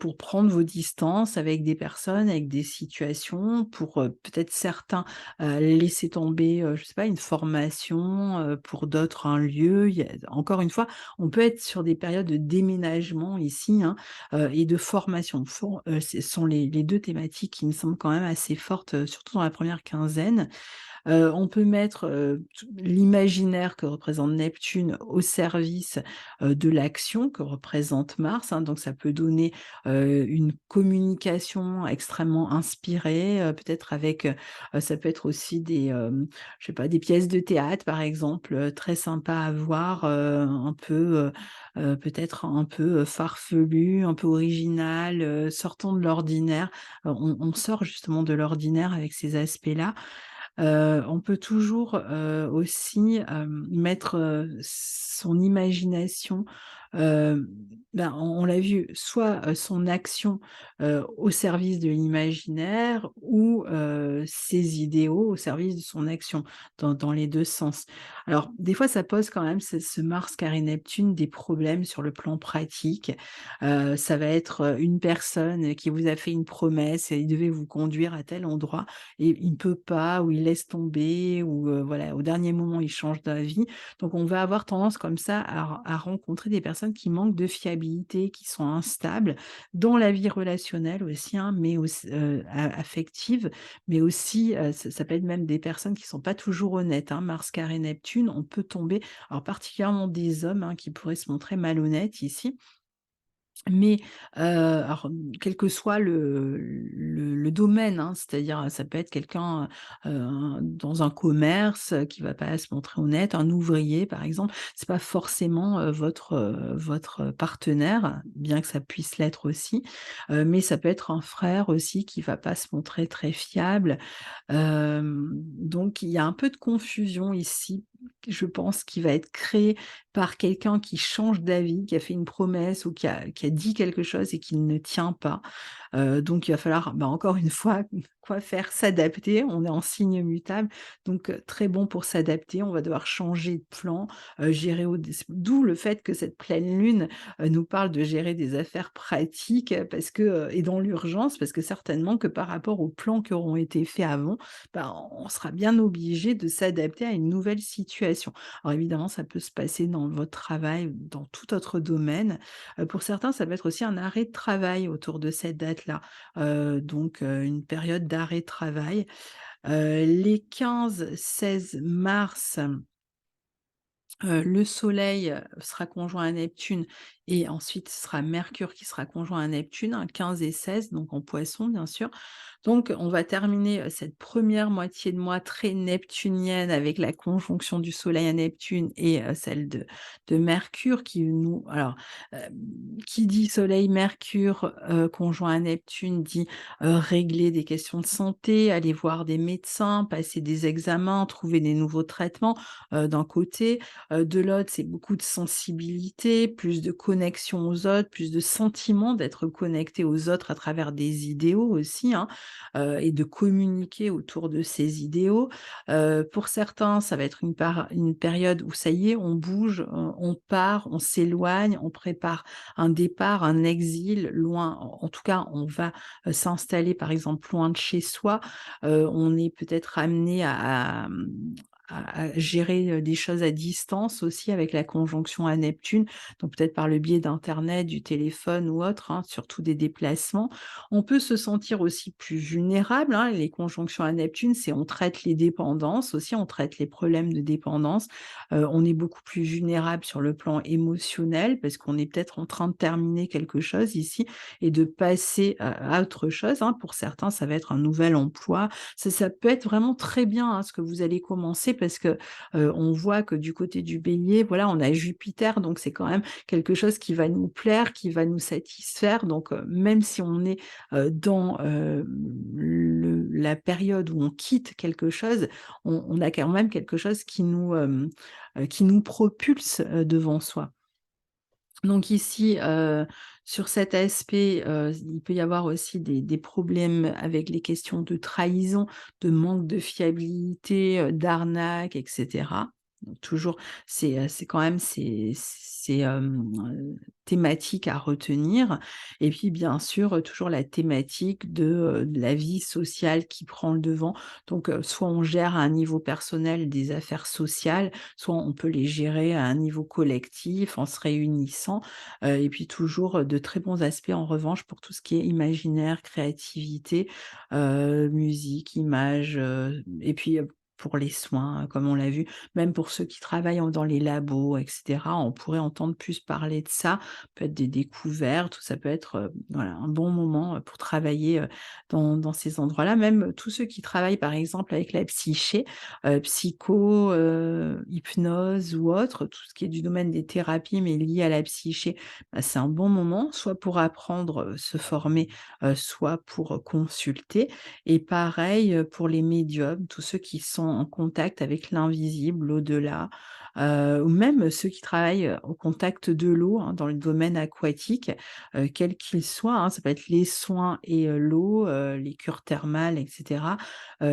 pour prendre vos distances avec des personnes, avec des situations, pour, peut-être certains, laisser tomber, je sais pas, une formation, pour d'autres un lieu. Il y a encore une fois, on peut être sur des périodes de déménagement ici, hein, et de formation. Ce sont les 2 thématiques qui me semblent quand même assez fortes, surtout dans la première quinzaine. On peut mettre, t l'imaginaire que représente Neptune au service, de l'action que représente Mars, hein. Donc ça peut donner, une communication extrêmement inspirée, peut-être avec, ça peut être aussi des, je sais pas, des pièces de théâtre par exemple, très sympas à voir, un peu, peut-être un peu, farfelues, un peu originales, sortant de l'ordinaire. On sort justement de l'ordinaire avec ces aspects-là. On peut toujours, aussi, mettre, son imagination, hem, ben, on l'a vu, soit, son action, au service de l'imaginaire ou, ses idéaux au service de son action, dans les 2 sens. Alors, des fois, ça pose quand même ce Mars carré Neptune des problèmes sur le plan pratique. Ça va être, une personne qui vous a fait une promesse et il devait vous conduire à tel endroit et il ne peut pas ou il laisse tomber ou voilà, au dernier moment, il change d'avis. Donc on va avoir tendance comme ça à rencontrer des personnes qui manquent de fiabilité, qui sont instables dans la vie relationnelle aussi, hein, mais auss a affective, mais aussi, ça peut être même des personnes qui sont pas toujours honnêtes, hein. Mars carré Neptune, on peut tomber particulièrement des hommes, hein, qui pourraient se montrer malhonnêtes ici. Mais, alors, quel que soit le domaine, hein, c'est-à-dire, ça peut être quelqu'un, dans un commerce, qui va pas se montrer honnête, un ouvrier par exemple. C'est pas forcément, votre partenaire, bien que ça puisse l'être aussi, mais ça peut être un frère aussi qui va pas se montrer très fiable. Donc il y a un peu de confusion ici, je pense, qui va être créée par quelqu'un qui change d'avis, qui a fait une promesse ou qui a dit quelque chose et qui ne tient pas. Donc il va falloir, bah, encore une fois, quoi faire? S'adapter. On est en signe mutable, donc très bon pour s'adapter. On va devoir changer de plan, gérer au des d'où le fait que cette pleine lune, nous parle de gérer des affaires pratiques, parce que, et dans l'urgence, parce que certainement que par rapport aux plans qui auront été faits avant, bah, on sera bien obligé de s'adapter à une nouvelle situation. Alors évidemment, ça peut se passer dans votre travail, dans tout autre domaine. Pour certains, ça peut être aussi un arrêt de travail autour de cette date-là, donc une période d'arrêt de travail. Les 15-16 mars, le Soleil, sera conjoint à Neptune et ensuite ce sera Mercure qui sera conjoint à Neptune, hein, 15 et 16, donc en Poisson, bien sûr. Donc on va terminer, cette première moitié de mois très neptunienne avec la conjonction du Soleil à Neptune et celle de Mercure qui nous alors, qui dit Soleil-Mercure, conjoint à Neptune dit, régler des questions de santé, aller voir des médecins, passer des examens, trouver des nouveaux traitements, d'un côté. De l'autre, c'est beaucoup de sensibilité, plus de connexion aux autres, plus de sentiment d'être connecté aux autres à travers des idéaux aussi, hein, et de communiquer autour de ces idéaux. Pour certains, ça va être une période où ça y est, on bouge, on part, on s'éloigne, on prépare un départ, un exil loin. En tout cas, on va, s'installer, par exemple, loin de chez soi. On est peut-être amené à gérer, des choses à distance aussi avec la conjonction à Neptune, donc peut-être par le biais d'internet, du téléphone ou autre, hein, surtout des déplacements. On peut se sentir aussi plus vulnérable, hein, les conjonctions à Neptune, c'est on traite les dépendances aussi, on traite les problèmes de dépendance. On est beaucoup plus vulnérable sur le plan émotionnel parce qu'on est peut-être en train de terminer quelque chose ici et de passer à autre chose, hein. Pour certains, ça va être un nouvel emploi. Ça peut être vraiment très bien, hein, ce que vous allez commencer parce que, on voit que du côté du Bélier, voilà, on a Jupiter, donc c'est quand même quelque chose qui va nous plaire, qui va nous satisfaire. Donc, même si on est, dans, le la période où on quitte quelque chose, on a quand même quelque chose qui nous propulse, devant soi. Donc ici, sur cet aspect, il peut y avoir aussi des problèmes avec les questions de trahison, de manque de fiabilité, d'arnaque et cetera. Donc toujours, c'est quand même thématiques à retenir et puis bien sûr, toujours la thématique de la vie sociale qui prend le devant. Donc, soit on gère à un niveau personnel des affaires sociales, soit on peut les gérer à un niveau collectif en se réunissant, et puis toujours, de très bons aspects en revanche pour tout ce qui est imaginaire, créativité, musique, images, et puis, pour les soins, comme on l'a vu. Même pour ceux qui travaillent dans les labos et cetera, on pourrait entendre plus parler de ça. Peut être des découvertes ou ça peut être, voilà, un bon moment, pour travailler, dans ces endroits-là. Même tous ceux qui travaillent, par exemple, avec la psyché, psycho, hypnose ou autre, tout ce qui est du domaine des thérapies, mais lié à la psyché, bah, c'est un bon moment, soit pour apprendre, se former, soit pour, consulter et pareil, pour les médiums, tous ceux qui sont en contact avec l'invisible, l'au-delà, ou même ceux qui travaillent, au contact de l'eau, hein, dans le domaine aquatique, quel qu'il soit, hein. Ça peut être les soins et l'eau, les cures thermales et cetera,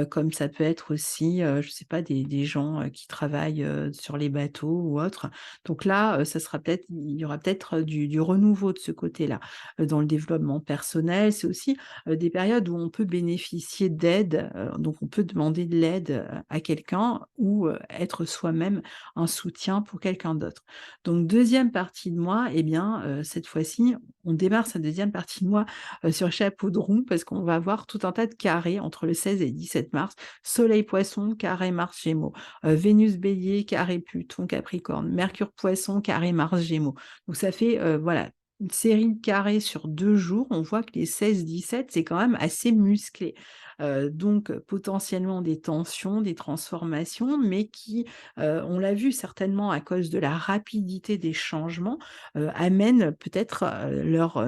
comme ça peut être aussi, je sais pas, des gens, qui travaillent, sur les bateaux ou autres. Donc là, ça sera peut-être il y aura peut-être, du renouveau de ce côté-là. Dans le développement personnel, c'est aussi, des périodes où on peut bénéficier d'aide, donc on peut demander de l'aide, à quelqu'un ou, être soi-même un soutien pour quelqu'un d'autre. Donc deuxième partie de moi et bien, cette fois-ci, on démarre sa deuxième partie de mois, sur chapeau de roue parce qu'on va avoir tout un tas de carrés entre le 16 et 17 mars. Soleil Poisson, carré Mars Gémeaux, Vénus Bélier, carré Pluton Capricorne, Mercure Poisson, carré Mars Gémeaux. Donc ça fait, voilà, une série de carrés sur 2 jours. On voit que les 16-17, c'est quand même assez musclé. Donc potentiellement des tensions, des transformations, mais qui, on l'a vu certainement à cause de la rapidité des changements, amènent peut-être, leur,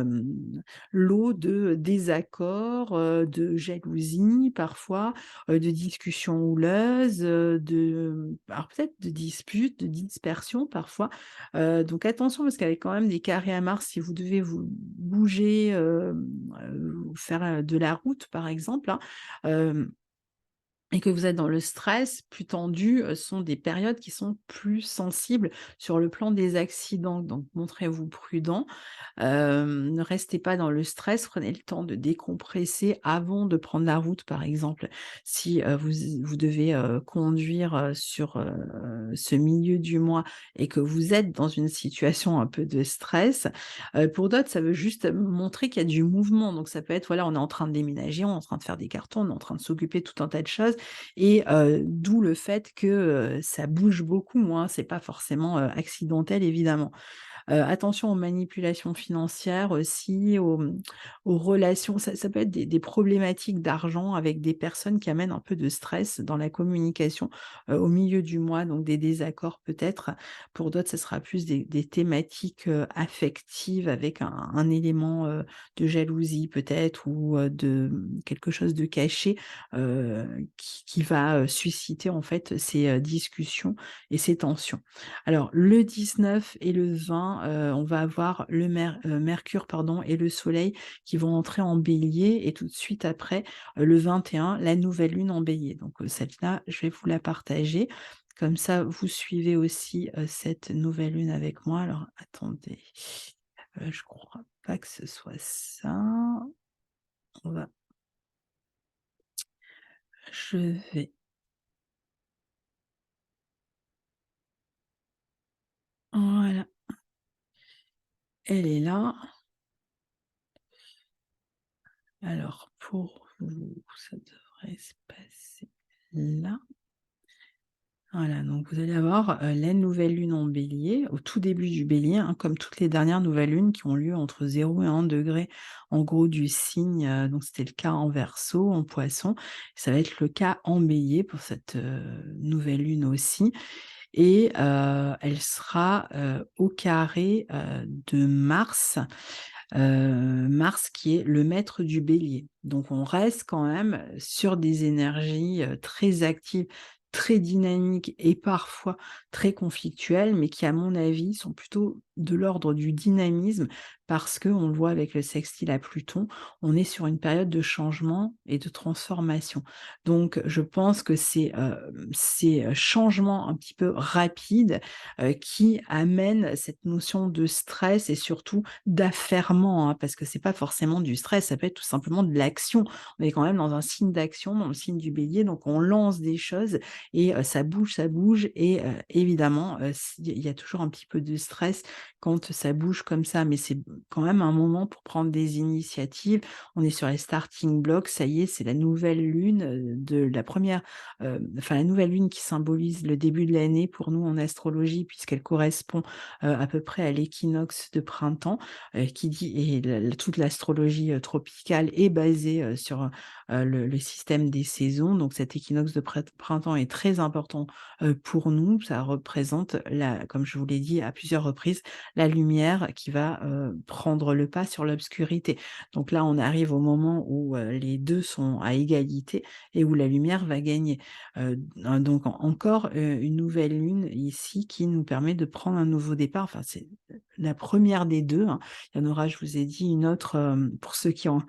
lot de désaccords, de jalousie parfois, de discussions houleuses, alors peut-être de disputes, de dispersions parfois. Donc attention parce qu'avec quand même des carrés à Mars, si vous devez vous bouger, faire, de la route par exemple, hein, hem et que vous êtes dans le stress plus tendu, sont des périodes qui sont plus sensibles sur le plan des accidents. Donc montrez-vous prudent. Ne restez pas dans le stress, prenez le temps de décompresser avant de prendre la route, par exemple. Si, vous devez, conduire, sur, ce milieu du mois et que vous êtes dans une situation un peu de stress, pour d'autres, ça veut juste montrer qu'il y a du mouvement. Donc ça peut être, voilà, on est en train de déménager, on est en train de faire des cartons, on est en train de s'occuper de tout un tas de choses et d'où le fait que, ça bouge beaucoup, hein. C'est pas forcément, accidentel évidemment. Attention aux manipulations financières aussi, aux relations. Ça peut être des problématiques d'argent avec des personnes qui amènent un peu de stress dans la communication, au milieu du mois, donc des désaccords peut-être. Pour d'autres, ça sera plus des thématiques, affectives avec un élément, de jalousie peut-être ou, de, quelque chose de caché, qui va, susciter en fait ces, discussions et ces tensions. Alors le 19 et le 20, on va avoir Mercure pardon et le Soleil qui vont entrer en Bélier et tout de suite après, le 21, la nouvelle lune en Bélier. Donc, celle-là, je vais vous la partager. Comme ça, vous suivez aussi, cette nouvelle lune avec moi. Alors attendez, je crois pas que ce soit ça. On va je vais voilà, elle est là. Alors pour vous, ça devrait se passer là. Voilà, donc vous allez avoir, la nouvelle lune en Bélier, au tout début du Bélier, hein, comme toutes les dernières nouvelles lunes qui ont lieu entre 0 et 1 degré, en gros du signe, donc c'était le cas en Verseau, en Poisson. Ça va être le cas en Bélier pour cette, nouvelle lune aussi et elle sera, au carré, de Mars. Mars qui est le maître du Bélier. Donc on reste quand même sur des énergies, très actives, très dynamiques et parfois très conflictuelles, mais qui à mon avis sont plutôt de l'ordre du dynamisme parce qu'on le voit avec le sextile à Pluton, on est sur une période de changement et de transformation. Donc je pense que ces, changements un petit peu rapides, qui amènent cette notion de stress et surtout d'affairement, hein, parce que c'est pas forcément du stress, ça peut être tout simplement de l'action. On est quand même dans un signe d'action, dans le signe du Bélier, donc on lance des choses et ça bouge et évidemment, il y a toujours un petit peu de stress quand ça bouge comme ça, mais c'est quand même un moment pour prendre des initiatives. On est sur les starting blocks, ça y est, c'est la nouvelle lune, de la première, enfin la nouvelle lune qui symbolise le début de l'année pour nous en astrologie puisqu'elle correspond, à peu près à l'équinoxe de printemps, qui dit et toute l'astrologie, tropicale est basée, sur, le système des saisons. Donc cet équinoxe de printemps est très important, pour nous. Ça représente la comme je vous l'ai dit à plusieurs reprises, la lumière qui va, prendre le pas sur l'obscurité. Donc là, on arrive au moment où, les 2 sont à égalité et où la lumière va gagner. Donc encore, une nouvelle lune ici qui nous permet de prendre un nouveau départ. Enfin, c'est la première des 2, hein. Il y en aura, je vous ai dit, une autre, pour ceux qui ont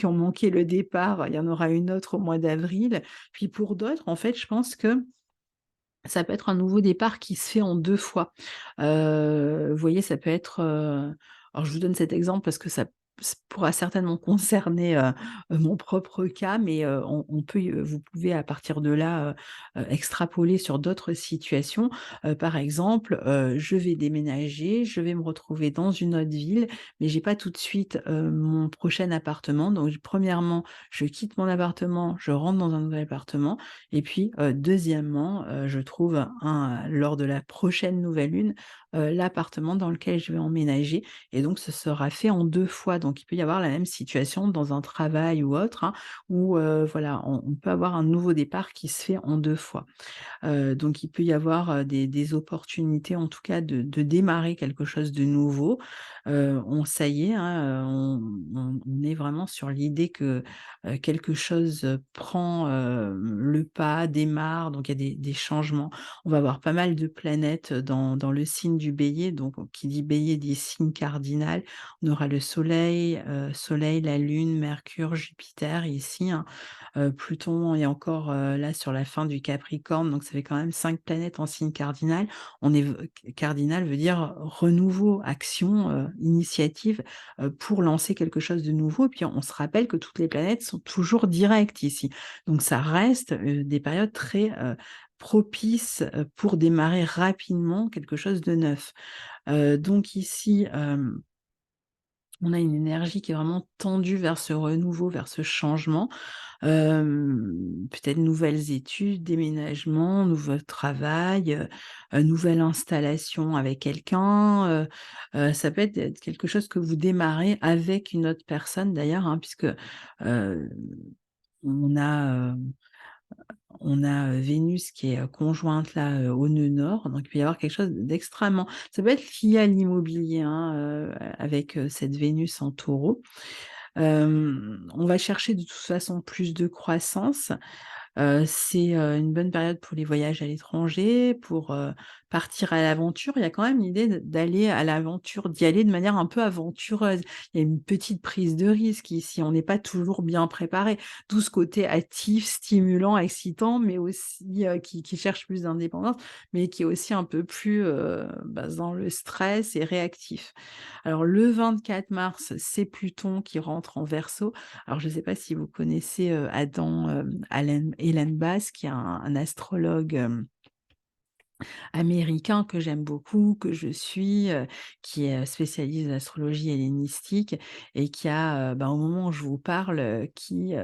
manqué le départ, il y en aura une autre au mois d'avril. Puis pour d'autres, en fait, je pense que ça peut être un nouveau départ qui se fait en 2 fois. Vous voyez, ça peut être, alors je vous donne cet exemple parce que ça pourra certainement concerner, mon propre cas, mais, on peut vous pouvez à partir de là, extrapoler sur d'autres situations. Par exemple, je vais déménager, je vais me retrouver dans une autre ville, mais j'ai pas tout de suite, mon prochain appartement. Donc premièrement, je quitte mon appartement, je rentre dans un nouvel appartement et puis, deuxièmement, je trouve lors de la prochaine nouvelle lune, l'appartement dans lequel je vais emménager et donc ce sera fait en 2 fois. Donc il peut y avoir la même situation dans un travail ou autre, hein, où, voilà, on peut avoir un nouveau départ qui se fait en 2 fois. Donc il peut y avoir, des opportunités en tout cas de démarrer quelque chose de nouveau. On ça y est, hein, on est vraiment sur l'idée que, quelque chose, prend, le pas, démarre, donc il y a des changements. On va avoir pas mal de planètes, dans le signe du Bélier, donc qui dit Bélier dit signe cardinal. On aura le soleil, la lune, Mercure, Jupiter ici, hein. Pluton est encore, là sur la fin du Capricorne, donc ça fait quand même 5 planètes en signe cardinal. On est cardinal veut dire renouveau, action, initiative, pour lancer quelque chose de nouveau. Puis on se rappelle que toutes les planètes sont toujours directes ici. Donc ça reste, des périodes très, propices, pour démarrer rapidement quelque chose de neuf. Donc ici, on a une énergie qui est vraiment tendue vers ce renouveau, vers ce changement. Peut-être nouvelles études, déménagement, nouveau travail, nouvelle installation avec quelqu'un, ça peut être quelque chose que vous démarrez avec une autre personne d'ailleurs, hein, puisque, heu, on a, Vénus qui est, conjointe là, au nœud nord, donc il peut y avoir quelque chose d'extrêmement ça peut être lié à l'immobilier, hein, avec, cette Vénus en Taureau. On va chercher de toute façon plus de croissance. C'est, une bonne période pour les voyages à l'étranger, pour, partir à l'aventure. Il y a quand même l'idée d'aller à l'aventure, d'y aller de manière un peu aventureuse. Il y a une petite prise de risque ici, on n'est pas toujours bien préparé. D'où ce côté actif, stimulant, excitant, mais aussi, qui cherche plus d'indépendance, mais qui est aussi un peu plus, dans le stress et réactif. Alors le 24 mars, c'est Pluton qui rentre en Verseau. Alors je ne sais pas si vous connaissez, Adam, Hélène Bass qui est un astrologue, américain que j'aime beaucoup, que je suis, qui est, spécialiste d'astrologie hellénistique et qui a, au moment où je vous parle, qui,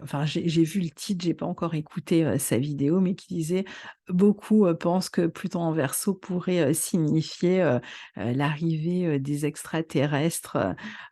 enfin j'ai vu le titre, j'ai pas encore écouté, sa vidéo, mais qui disait: «Beaucoup, pensent que Pluton en Verseau pourrait, signifier, l'arrivée, des extraterrestres»,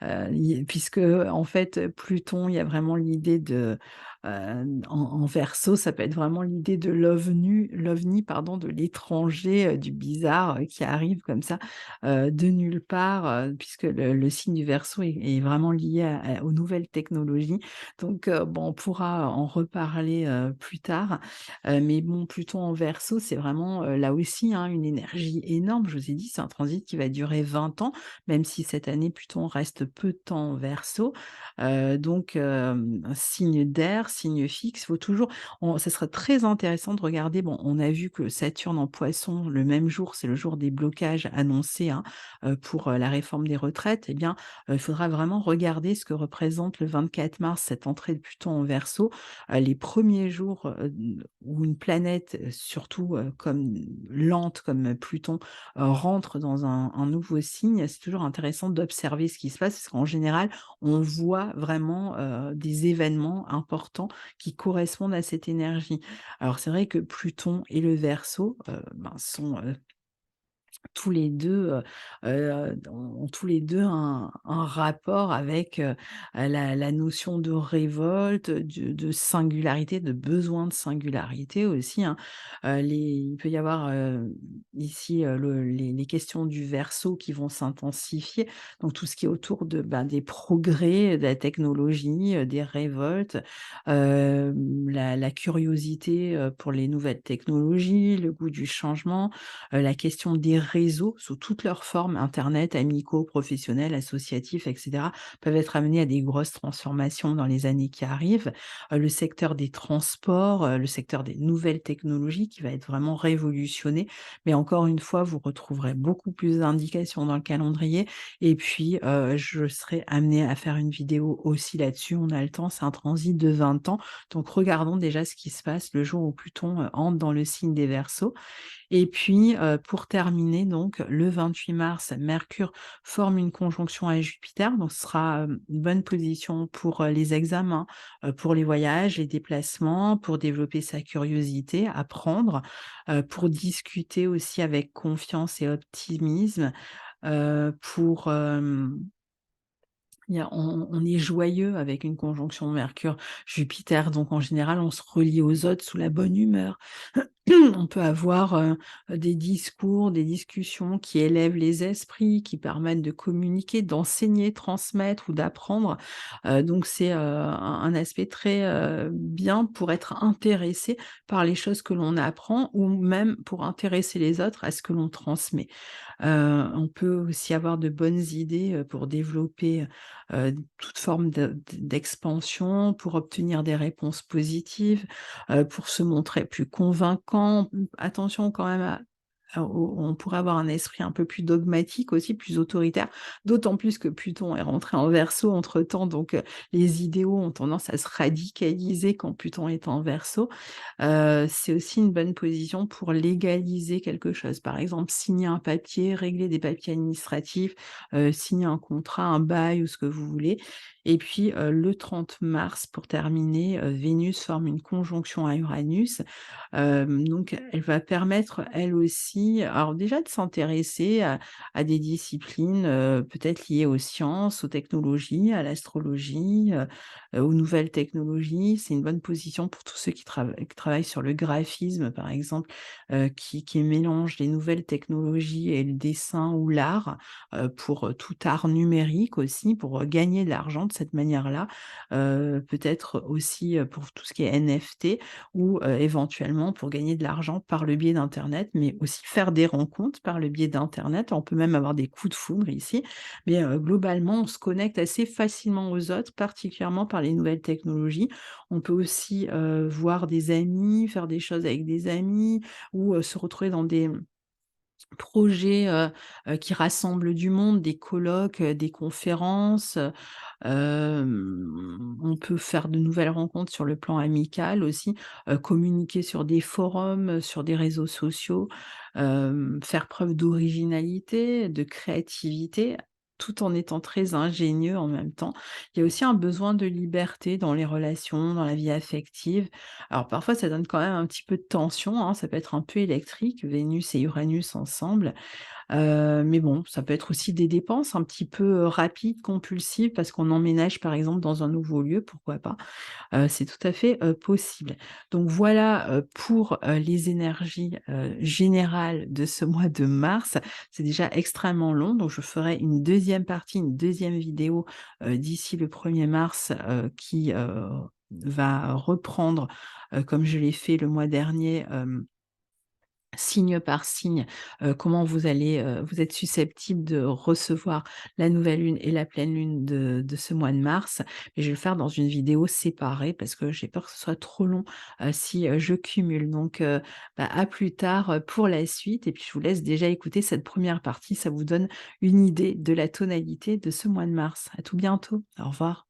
i puisque, en fait, Pluton, il y a vraiment l'idée de, en Verseau, ça peut être vraiment l'idée de l'OVNI pardon, de l'étranger, du bizarre, qui arrive comme ça, de nulle part, puisque le signe du Verseau est vraiment lié aux nouvelles technologies. Donc, bon, on pourra en reparler, plus tard, mais bon, Pluton en Verseau, c'est vraiment, là aussi, hein, une énergie énorme. Je vous ai dit, c'est un transit qui va durer 20 ans, même si cette année, Pluton reste peu de temps en Verseau. Donc, un signe d'air, signe fixe, faut toujours ça serait très intéressant de regarder, bon, on a vu que Saturne en Poisson, le même jour, c'est le jour des blocages annoncés, hein, pour, la réforme des retraites. Eh bien, il faudra vraiment regarder ce que représente le 24 mars, cette entrée de Pluton en Verseau, les premiers jours, où une planète, surtout, comme lente comme Pluton, rentre dans un nouveau signe, c'est toujours intéressant d'observer ce qui se passe parce qu'en général, on voit vraiment, des événements importants qui correspondent à cette énergie. Alors c'est vrai que Pluton et le Verseau, sont, tous les 2, ont tous les 2 un rapport avec, la notion de révolte, de singularité, de besoin de singularité aussi, hein. Il peut y avoir, ici, les questions du Verseau qui vont s'intensifier, donc tout ce qui est autour des progrès, de la technologie, des révoltes, la curiosité, pour les nouvelles technologies, le goût du changement, la question des réseaux sous toutes leurs formes, internet, amicaux, professionnels, associatifs et cetera, peuvent être amenés à des grosses transformations dans les années qui arrivent. Le secteur des transports, le secteur des nouvelles technologies qui va être vraiment révolutionné. Mais encore une fois, vous retrouverez beaucoup plus d'indications dans le calendrier et puis, je serai amenée à faire une vidéo aussi là-dessus. On a le temps, c'est un transit de 20 ans. Donc regardons déjà ce qui se passe le jour où Pluton, entre dans le signe des Verseaux et puis, pour terminer donc, le 28 mars, Mercure forme une conjonction à Jupiter, donc ce sera, une bonne position pour, les examens, pour les voyages, les déplacements, pour développer sa curiosité, apprendre, pour discuter aussi avec confiance et optimisme, pour, on est joyeux avec une conjonction Mercure-Jupiter, donc en général, on se relie aux autres sous la bonne humeur. On peut avoir, des discours, des discussions qui élèvent les esprits, qui permettent de communiquer, d'enseigner, transmettre ou d'apprendre. Donc c'est, un aspect très, bien pour être intéressé par les choses que l'on apprend ou même pour intéresser les autres à ce que l'on transmet. On peut aussi avoir de bonnes idées, pour développer, toute forme d'expansion, pour obtenir des réponses positives, pour se montrer plus convaincant. Attention quand même on pourrait avoir un esprit un peu plus dogmatique aussi, plus autoritaire, d'autant plus que Pluton est rentré en Verseau entre-temps, donc les idéaux ont tendance à se radicaliser quand Pluton est en Verseau. C'est aussi une bonne position pour légaliser quelque chose. Par exemple, signer un papier, régler des papiers administratifs, signer un contrat, un bail ou ce que vous voulez. Et puis, le 30 mars, pour terminer, Vénus forme une conjonction à Uranus. Donc elle va permettre, elle aussi, alors déjà de s'intéresser à des disciplines, peut-être liées aux sciences, aux technologies, à l'astrologie, aux nouvelles technologies. C'est une bonne position pour tous ceux qui travaillent sur le graphisme, par exemple, qui mélangent les nouvelles technologies et le dessin ou l'art, pour, tout art numérique aussi, pour, gagner de l'argent de cette manière-là. Peut-être aussi, pour tout ce qui est NFT ou, éventuellement pour gagner de l'argent par le biais d'internet, mais aussi faire des rencontres par le biais d'internet. On peut même avoir des coups de foudre ici, mais globalement, on se connecte assez facilement aux autres, particulièrement par les nouvelles technologies. On peut aussi, voir des amis, faire des choses avec des amis ou, se retrouver dans des projets, qui rassemblent du monde, des colloques, des conférences, on peut faire de nouvelles rencontres sur le plan amical aussi, communiquer sur des forums, sur des réseaux sociaux, faire preuve d'originalité, de créativité, tout en étant très ingénieux en même temps. Il y a aussi un besoin de liberté dans les relations, dans la vie affective. Alors parfois ça donne quand même un petit peu de tension, hein, ça peut être un peu électrique, Vénus et Uranus ensemble. Mais bon, ça peut être aussi des dépenses un petit peu, rapides, compulsives parce qu'on emménage par exemple dans un nouveau lieu, pourquoi pas? C'est tout à fait, possible. Donc voilà, pour, les énergies, générales de ce mois de mars. C'est déjà extrêmement long, donc je ferai une deuxième partie, une deuxième vidéo, d'ici le 1er mars, qui, va reprendre, comme je l'ai fait le mois dernier, signe par signe, comment vous êtes susceptible de recevoir la nouvelle lune et la pleine lune de ce mois de mars. Mais je vais le faire dans une vidéo séparée parce que j'ai peur que ce soit trop long, si, je cumule. Donc, à plus tard, pour la suite et puis je vous laisse déjà écouter cette première partie, ça vous donne une idée de la tonalité de ce mois de mars. À tout bientôt. Au revoir.